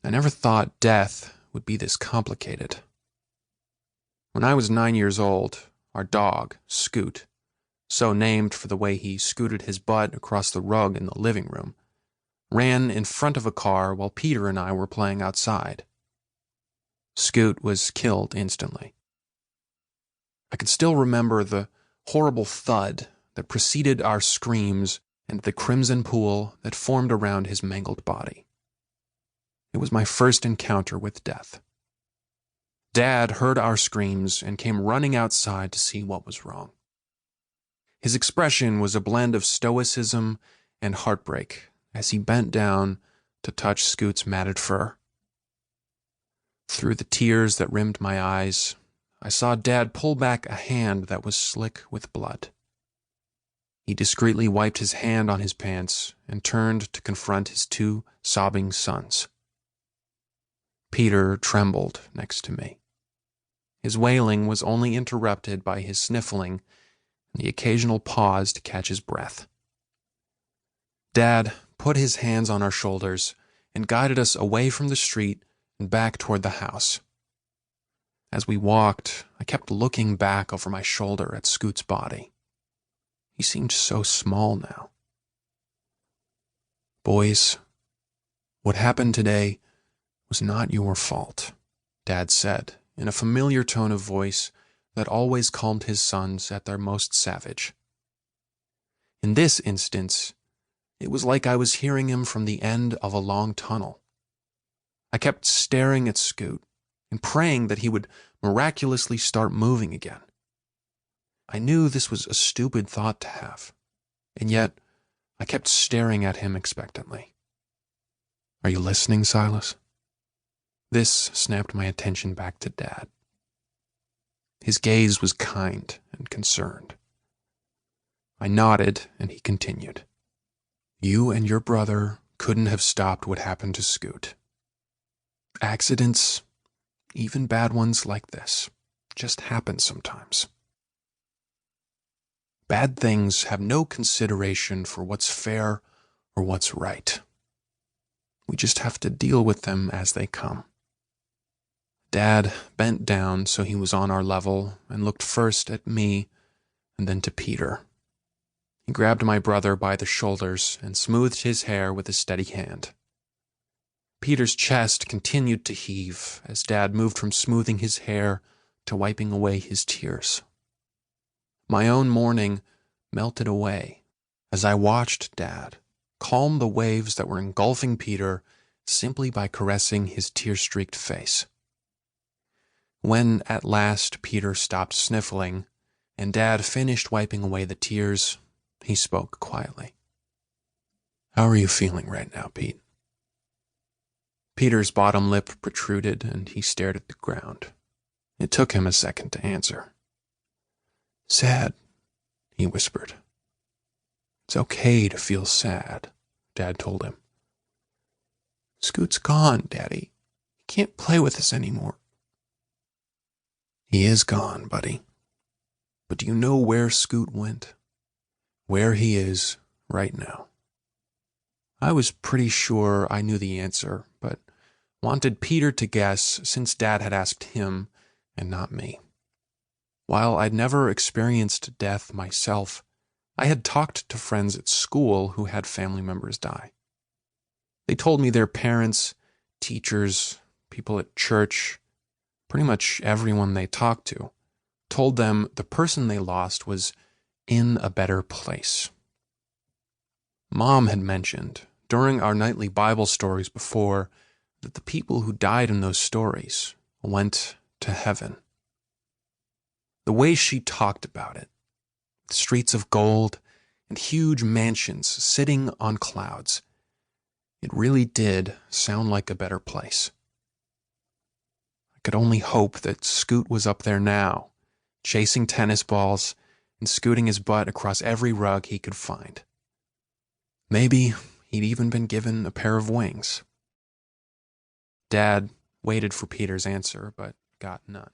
I never thought death would be this complicated. When I was 9 years old, our dog, Scoot, so named for the way he scooted his butt across the rug in the living room, ran in front of a car while Peter and I were playing outside. Scoot was killed instantly. I can still remember the horrible thud that preceded our screams and the crimson pool that formed around his mangled body. It was my first encounter with death. Dad heard our screams and came running outside to see what was wrong. His expression was a blend of stoicism and heartbreak as he bent down to touch Scoot's matted fur. Through the tears that rimmed my eyes, I saw Dad pull back a hand that was slick with blood. He discreetly wiped his hand on his pants and turned to confront his two sobbing sons. Peter trembled next to me. His wailing was only interrupted by his sniffling and the occasional pause to catch his breath. Dad put his hands on our shoulders and guided us away from the street and back toward the house. As we walked, I kept looking back over my shoulder at Scoot's body. He seemed so small now. "Boys, what happened today was not your fault," Dad said in a familiar tone of voice that always calmed his sons at their most savage. In this instance, it was like I was hearing him from the end of a long tunnel. I kept staring at Scoot and praying that he would miraculously start moving again. I knew this was a stupid thought to have, and yet I kept staring at him expectantly. "Are you listening, Silas?" This snapped my attention back to Dad. His gaze was kind and concerned. I nodded, and he continued. "You and your brother couldn't have stopped what happened to Scoot. Accidents, even bad ones like this, just happen sometimes. Bad things have no consideration for what's fair or what's right. We just have to deal with them as they come." Dad bent down so he was on our level and looked first at me and then to Peter. He grabbed my brother by the shoulders and smoothed his hair with a steady hand. Peter's chest continued to heave as Dad moved from smoothing his hair to wiping away his tears. My own mourning melted away as I watched Dad calm the waves that were engulfing Peter simply by caressing his tear-streaked face. When at last Peter stopped sniffling and Dad finished wiping away the tears, he spoke quietly. "How are you feeling right now, Pete?" Peter's bottom lip protruded and he stared at the ground. It took him a second to answer. "Sad," he whispered. "It's okay to feel sad," Dad told him. "Scoot's gone, Daddy. He can't play with us anymore." "He is gone, buddy. But do you know where Scoot went? Where he is right now?" I was pretty sure I knew the answer, but wanted Peter to guess since Dad had asked him and not me. While I'd never experienced death myself, I had talked to friends at school who had family members die. They told me their parents, teachers, people at church, pretty much everyone they talked to, told them the person they lost was in a better place. Mom had mentioned during our nightly Bible stories before that the people who died in those stories went to heaven. The way she talked about it, streets of gold and huge mansions sitting on clouds, it really did sound like a better place. I could only hope that Scoot was up there now, chasing tennis balls and scooting his butt across every rug he could find. Maybe he'd even been given a pair of wings. Dad waited for Peter's answer, but got none.